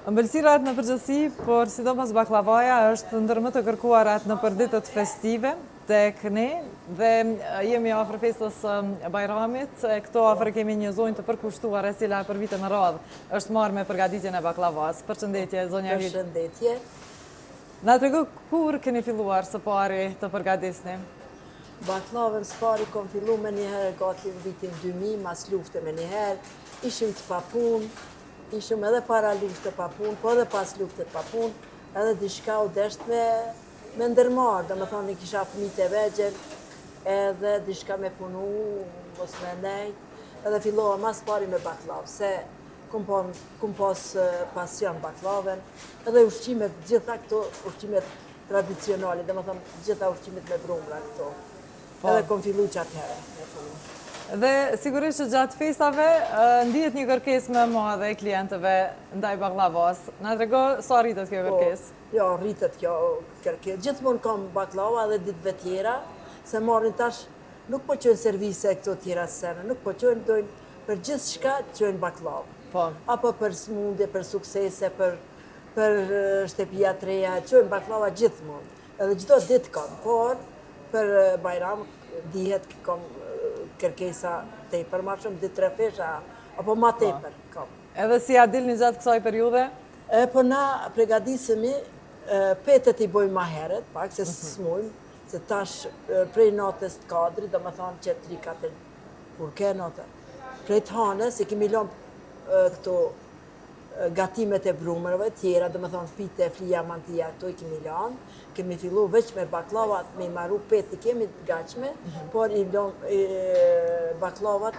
Ëmbëlsirat në përgjithësi, por sidomos baklavaja është ndër më të kërkuarat në ditët festive tek ne dhe jemi afër festës Bajramit. Këto afër kemi një zonjë të përkushtuar e cila për vite në radhë është marrë me përgatitjen e baklavas. Përshëndetje, zonja Hyl. Përshëndetje. Na trego kur keni filluar së pari të përgatisni? Baklavën së pari kom fillu me njëherë gati në vitin 2000, mas lufte me njëherë, ishim të papun, ishim edhe para lufte papun, po edhe pas lufte papun, edhe diçka u desht me ndërmarë, dhe më thonë një kisha fëmijë të vegjel, edhe diçka me punu, mos me nejt, edhe filloha mas pari me baklavë, se kum pas pasion baklavën, edhe ushqimet, gjitha këto ushqimet tradicionale, dhe më thonë gjitha ushqimet me brumra këto. Edhe kom fillu që atëherë me punu. Dhe sigurisht që gjatë festave ndihet një kërkesë më e madhe e klientëve ndaj baklavas. Na trego sa rritet kjo kërkesë? Jo, rritet kjo kërkesë. Gjithmonë kam baklava dhe ditëve tjera, se marrin tash nuk po qojnë servise këto tjera sene, nuk po qojnë, dojnë për gjithë shka qojnë baklavë. Po. Apo për smundje, për suksese, për shtëpia të reja, qojnë baklava gjithmonë. Edhe çdo ditë kam, por për Bajram dihet kam kërkesa tepër, ma shumë 2-3 fesha, apo ma tepër kam. Edhe si ja dilni gjatë kësaj periude? Po na pregadisemi, petet i bojmë ma heret, pak se s'mujmë, se tash prej natës të kadri, do më thonë që 3-4 kur ke natë. Prej të hanës, i kemi lëmë këto gatimet e brumërve tjera, do më thonë pite, flija, mantia, këto i kemi lanë. Kemi fillu veç me baklavat, me i maru peti kemi të gachme, por i baklavat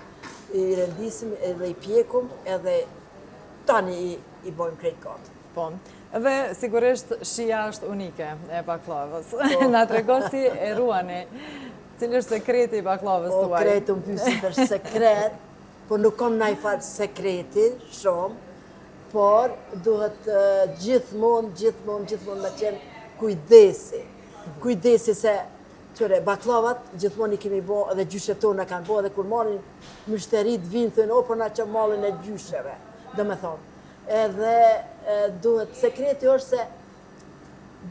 i rendisim edhe i pjekum, edhe tani i bojmë krejt katë. Po. Dhe sigurisht shija është unike e baklavës. Na trego si e ruani, cili është sekreti i baklavës tuaj? O, kretë më pysi për sekret, por nuk kom naj farë sekreti shumë, por duhet gjithmonë me qenë kujdesi. Kujdesi se baklavat gjithmonë i kemi bo, edhe gjyshet tona kanë bo, edhe kur marrin mështerit vinë, thënë, o, për na që malin e gjysheve, dhe me thonë. Edhe duhet, sekreti është se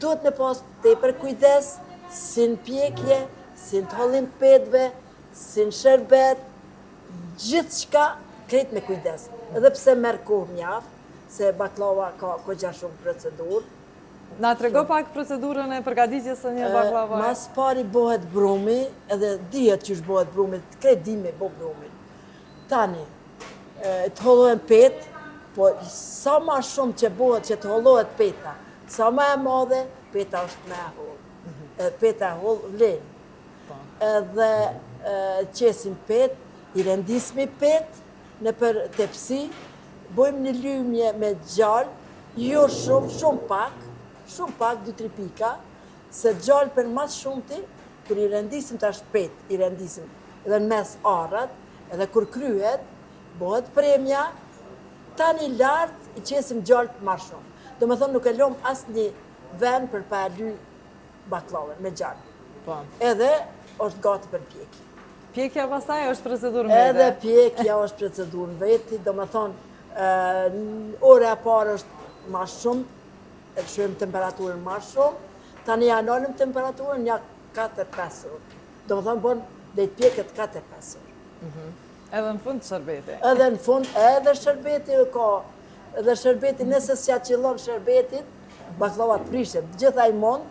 duhet me pas tepër kujdes, si në pjekje, si në të hollim petve, si në shërbet, gjithë shka krejt me kujdes. Edhe pse merë kohë mjaftë, se baklava ka kogja shumë procedurë. Na trego pak procedurën e përgatitjes së një baklava? Mas pari bëhet brumi, edhe dihet që është bëhet brumi, krejt di me bo brumin. Tani, të hollohen petë, po sa ma shumë që bëhet që të hollohet peta, sa ma e madhe, peta është me e hollë. Peta e hollë vlenë. Edhe qesim petë, i rendismi petë, në për tepsi, bojmë një lymje me gjallë, jo shumë pak, 2-3 pika, se gjallë për mas shumëti, kër i rendisim të ashtë petë, i rendisim edhe në mes arrat, edhe kur kryhet, bëhet premja, tani lartë i qesim gjallë për mas shumë. Do me thonë nuk e lom asë një vend për pa ly baklavën me gjallë. Edhe është gati për pjekje. Pjekja pastaj është procedurë vete? Edhe pjekja është procedurë veti, do me thonë, ore e parë është ma shumë, e shumë temperaturën ma shumë, tani janonëm temperaturën një 4-5 orë. Do më thonë, dhe i pjeket 4-5 orë. Edhe në fund shërbeti? Edhe në fund, edhe shërbeti ka, edhe shërbeti nëse s'ja qillon shërbetit, baklavat prishet, gjitha i mund,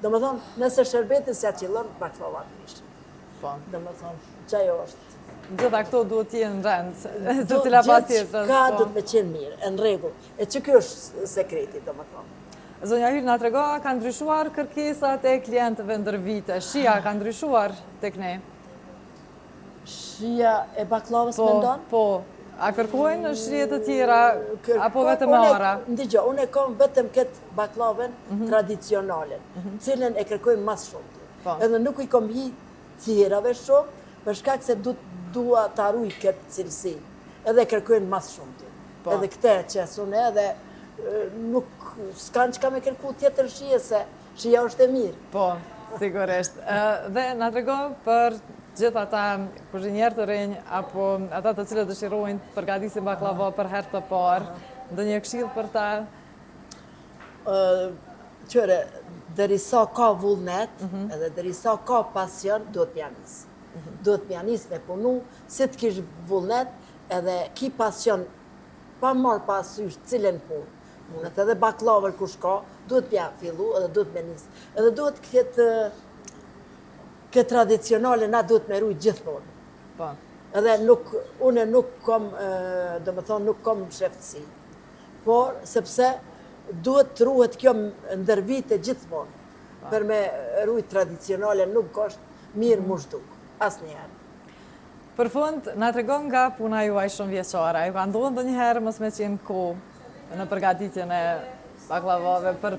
do më thonë, nëse shërbeti s'ja qillon, baklavat prishet. Do më thonë, qaj është. Gjitha këto duhet t'jenë në rend, se cila pas tjetës. Gjithë ka duhet me qenë mirë, në regull. E që kjo është sekreti, do më thonë. Zonja Hyl, na trego, ka ndryshuar kërkesat e klientëve ndër vite? Shija ka ndryshuar tek ne? Shija e baklavës me ndonë? Po, a kërkojnë shije të tjera, apo vetëm ara? Ndigjo, unë e kam vetëm këtë baklavën tradicionale, cilën e kërkojnë mas shumë. Edhe nuk i kom hi tjerave shumë, për shkak se dua të arruj këtë cilësi, edhe kërkojnë mas shumë. Edhe këte që sune edhe nuk s'kanë që ka me kërku tjetër shije, se shija është e mirë. Po, sigurisht. Dhe na trego për gjithë ata kuzhinjerë të rinj, apo ata të cilët dëshirojnë të përgatisin baklava për herë të parë, Ndonjë këshill për ta? Qëre, derisa ka vullnet, edhe derisa ka pasion, duhet m'ja nis. Duhet m'ja nis me punu, si të kish vullnet, edhe ki pasion, pa marrë pasysh cilën punë. Mundet edhe baklavër kush ka, duhet m'ja fillu, edhe duhet me nis. Edhe duhet këtë tradicionale, na duhet me rujt gjithmonë. Po. Edhe une nuk kom, do më thonë, nuk kom sheftësi. Por, sepse duhet të ruhet kjo ndër vite gjithmonë. Për me rujt tradicionale nuk është mirë mu shduk, asnjëherë. Për fund, na tregon nga puna juaj shumë vjeçare. Ju ka ndodhur ndonjëherë mos me qenë kohë në përgatitjen e baklavave për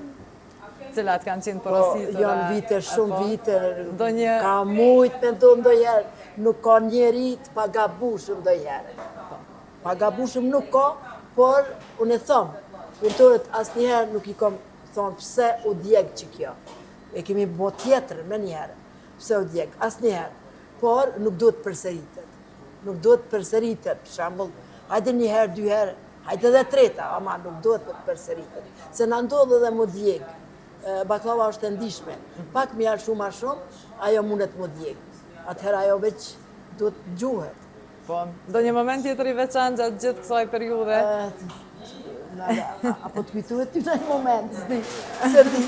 cilat kanë qenë porositura? Po, janë vite, shumë vite. Ndonjë Ka mujt me ndonë ndonjëherë. Nuk ka njeri të pagabushëm ndonjëherë. Pagabushëm nuk ka, por unë e thomë, punëtorët asnjëherë nuk i kom thonë pse u djeg që kjo. E kemi bo tjetër me njëherë, pse u djeg, asnjëherë. Por nuk duhet përsëritet. Nuk duhet përsëritet, për shembull, hajde një herë, dy herë, hajde edhe treta, ama nuk duhet përsëritet. Se na ndodh edhe mu djeg. Baklava është e ndishme. Pak më jarë shumë a shumë, ajo mundet mu djeg. Atëherë ajo veç duhet gjuhet. Po, ndonjë moment tjetër i veçantë gjatë gjithë kësaj periudhe? Apo të kujtuhet ty në moment, se di.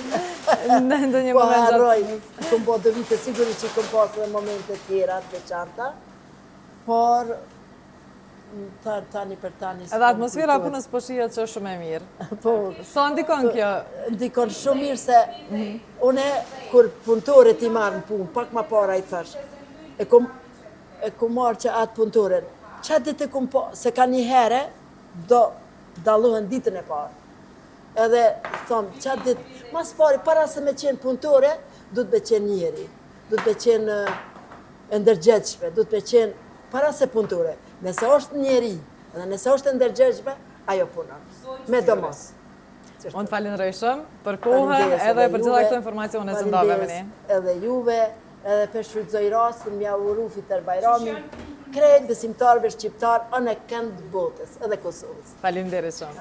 Në ndonjë Po moment harroj, gjatë... kom po do vite sigurisht që kom pas edhe momente tjera të veçanta, por tani për tani... Edhe atmosfera punës po shihet që është shumë e mirë. Po, Sa ndikon kjo? ndikon shumë mirë se une, kur punëtoret i marrë në punë, pak ma para i thash, e kom marrë që atë punëtoren, qatë ditë e kom po, se ka një here, do dallohen ditën e parë. Edhe thonë, qatë ditë, mas pari, para se me qenë punëtore, du të me qenë njeri, du të me qenë ndërgjegjshme, du të me qenë, para se punëtore. Nëse është njeri, dhe nëse është ndërgjegjshme, ajo punon, me domos. Unë të falenderoj shumë për kohën edhe për gjitha këto informacione që ndave me ne. Edhe juve, edhe për shfrytëzoj rastin, mja uru Fitër Bajramin, krejt besimtarëve shqiptar anë e kënd botës, edhe Kosovës. Faleminderit shumë.